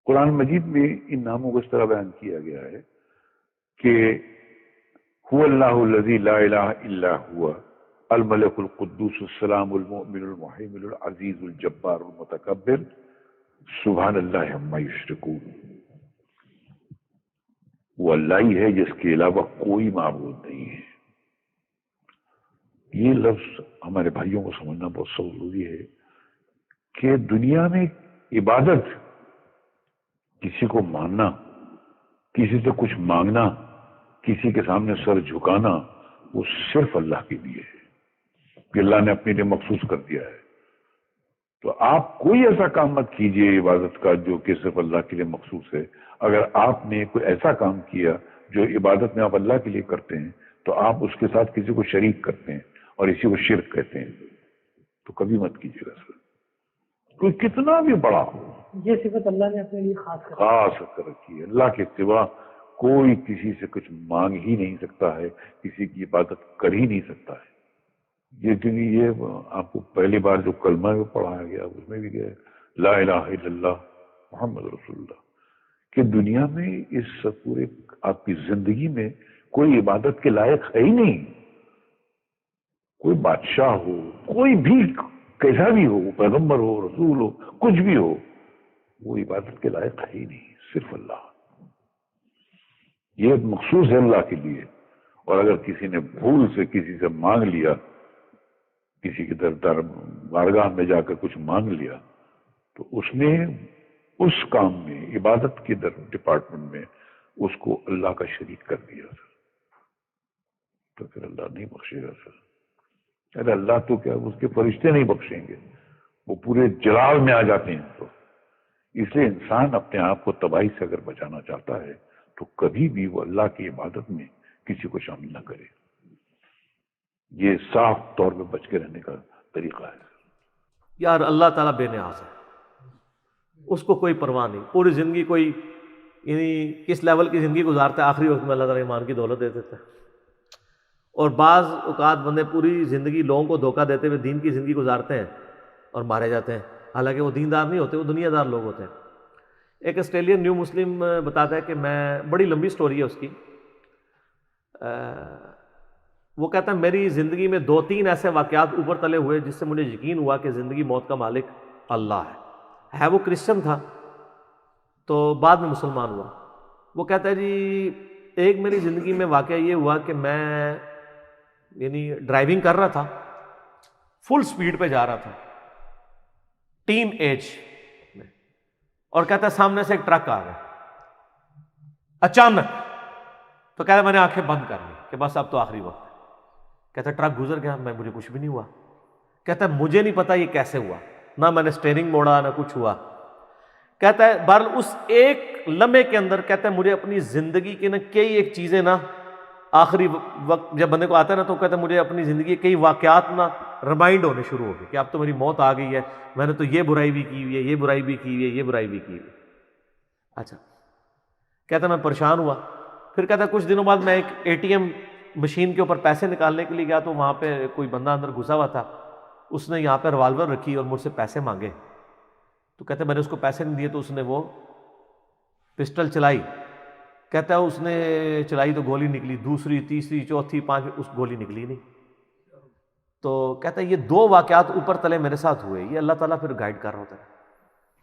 قرآن مجید میں ان ناموں کو اس طرح بیان کیا گیا ہے کہ هو اللہ الذی لا الہ الا هو الملک القدوس السلام المؤمن المحیمن العزیز الجبار المتکبر سبحان اللہ عما یشرکون. وہ اللہ ہی ہے جس کے علاوہ کوئی معبود نہیں ہے. یہ لفظ ہمارے بھائیوں کو سمجھنا بہت ضروری ہے کہ دنیا میں عبادت، کسی کو ماننا، کسی سے کچھ مانگنا، کسی کے سامنے سر جھکانا، وہ صرف اللہ کے لیے ہے کہ اللہ نے اپنے لیے مخصوص کر دیا ہے. تو آپ کوئی ایسا کام مت کیجئے عبادت کا جو کہ صرف اللہ کے لیے مخصوص ہے. اگر آپ نے کوئی ایسا کام کیا جو عبادت میں آپ اللہ کے لیے کرتے ہیں تو آپ اس کے ساتھ کسی کو شریک کرتے ہیں اور اسی کو شرک کہتے ہیں. تو کبھی مت کیجیے گا سر، کوئی کتنا بھی بڑا ہو. یہ صفت اللہ نے اپنے لیے خاص کر رکھی ہے. اللہ کے سوا کوئی کسی سے کچھ مانگ ہی نہیں سکتا ہے، کسی کی عبادت کر ہی نہیں سکتا ہے. یہ کیونکہ یہ آپ کو پہلی بار جو کلمہ میں پڑھایا گیا اس میں بھی گیا لا الہ الا اللہ محمد رسول اللہ، کہ دنیا میں اس پورے آپ کی زندگی میں کوئی عبادت کے لائق ہے ہی نہیں. کوئی بادشاہ ہو، کوئی بھی کیسا بھی ہو، پیغمبر ہو، رسول ہو، کچھ بھی ہو، وہ عبادت کے لائق ہے ہی نہیں، صرف اللہ. یہ مخصوص ہے اللہ کے لیے. اور اگر کسی نے بھول سے کسی سے مانگ لیا، کسی کی در بارگاہ میں جا کر کچھ مانگ لیا، تو اس نے اس کام میں عبادت کے ڈپارٹمنٹ میں اس کو اللہ کا شریک کر دیا سر. تو پھر اللہ نہیں بخشے گا سر. ارے اللہ تو کیا اس کے فرشتے نہیں بخشیں گے، وہ پورے جلال میں آ جاتے ہیں. تو اس لیے انسان اپنے آپ کو تباہی سے اگر بچانا چاہتا ہے تو کبھی بھی وہ اللہ کی عبادت میں کسی کو شامل نہ کرے. یہ صاف طور پہ بچ کے رہنے کا طریقہ ہے. یار اللہ تعالیٰ بے نیاز ہے، اس کو کوئی پرواہ نہیں. پوری زندگی کوئی یعنی کس لیول کی زندگی گزارتا ہے، آخری وقت میں اللہ تعالیٰ ایمان کی دولت دے دیتا ہے. اور بعض اوقات بندے پوری زندگی لوگوں کو دھوکہ دیتے ہوئے دین کی زندگی گزارتے ہیں اور مارے جاتے ہیں، حالانکہ وہ دیندار نہیں ہوتے، وہ دنیا دار لوگ ہوتے ہیں. ایک آسٹریلین نیو مسلم بتاتا ہے کہ میں، بڑی لمبی سٹوری ہے اس کی، وہ کہتا ہے میری زندگی میں 2-3 ایسے واقعات اوپر تلے ہوئے جس سے مجھے یقین ہوا کہ زندگی موت کا مالک اللہ ہے. وہ کرسچن تھا تو بعد میں مسلمان ہوا. وہ کہتا ہے جی ایک میری زندگی میں واقعہ یہ ہوا کہ میں یعنی ڈرائیونگ کر رہا تھا، فل سپیڈ پہ جا رہا تھا ٹین ایج میں، اور کہتا ہے سامنے سے ایک ٹرک آ گیا اچانک. تو کہتا ہے میں نے آنکھیں بند کر لی کہ بس اب تو آخری وقت ہے. کہتا ہے ٹرک گزر گیا، مجھے کچھ بھی نہیں ہوا. کہتا ہے مجھے نہیں پتا یہ کیسے ہوا، نہ میں نے سٹیئرنگ موڑا نہ کچھ ہوا. کہتا ہے بہرحال اس ایک لمحے کے اندر کہتا ہے مجھے اپنی زندگی کی کئی ایک چیزیں آخری وقت جب بندے کو آتا ہے نا تو کہتا ہے مجھے اپنی زندگی کے کئی واقعات ریمائنڈ ہونے شروع ہو گئے کہ اب تو میری موت آ گئی ہے، میں نے تو یہ برائی بھی کی ہوئی ہے، یہ برائی بھی کی ہوئی ہے، یہ برائی بھی کی ہوئی ہے. اچھا کہتا ہے میں پریشان ہوا. پھر کہتا ہے کچھ دنوں بعد میں ایک ATM مشین کے اوپر پیسے نکالنے کے لیے گیا تو وہاں پہ کوئی بندہ اندر گھسا ہوا تھا. اس نے یہاں پہ ریوالور رکھی اور مجھ سے پیسے مانگے. تو کہتے ہیں میں نے اس کو پیسے نہیں دیے تو اس نے وہ پسٹل چلائی. کہتا ہے اس نے چلائی تو گولی نکلی، دوسری تیسری چوتھی پانچویں، اس گولی نکلی نہیں. تو کہتا ہے یہ 2 واقعات اوپر تلے میرے ساتھ ہوئے، یہ اللہ تعالیٰ پھر گائیڈ کر رہا ہوتا ہے.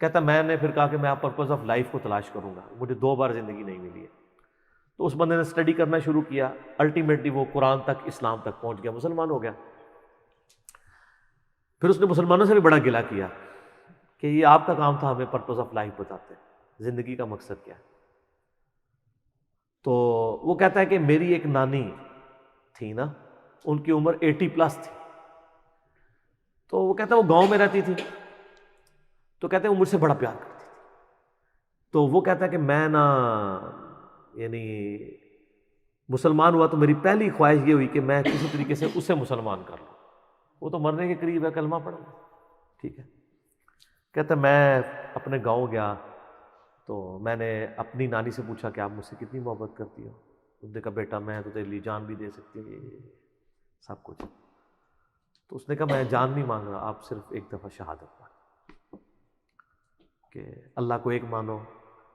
کہتا ہے میں نے پھر کہا کہ میں پرپز آف لائف کو تلاش کروں گا، مجھے 2 بار زندگی نہیں ملی ہے. تو اس بندے نے اسٹڈی کرنا شروع کیا، الٹیمیٹلی وہ قرآن تک، اسلام تک پہنچ گیا، مسلمان ہو گیا. پھر اس نے مسلمانوں سے بھی بڑا گلہ کیا کہ یہ آپ کا کام تھا ہمیں پرپز آف لائف بتاتے، زندگی کا مقصد کیا. تو وہ کہتا ہے کہ میری ایک نانی تھی نا، ان کی عمر 80+ تھی. تو وہ کہتا ہے وہ گاؤں میں رہتی تھی. تو کہتے ہیں وہ مجھ سے بڑا پیار کرتی تھی. تو وہ کہتا ہے کہ میں یعنی مسلمان ہوا تو میری پہلی خواہش یہ ہوئی کہ میں کسی طریقے سے اسے مسلمان کر لوں. وہ تو مرنے کے قریب ہے، کلمہ پڑھ لوں. ٹھیک ہے. کہتا ہے میں اپنے گاؤں گیا تو میں نے اپنی نانی سے پوچھا کہ آپ مجھ سے کتنی محبت کرتی ہو. اس نے کہا بیٹا میں تو تیرے لیے جان بھی دے سکتی ہوں، سب کچھ. تو اس نے کہا میں جان نہیں مانگ رہا، آپ صرف ایک دفعہ شہادت پڑھ کہ اللہ کو ایک مانو،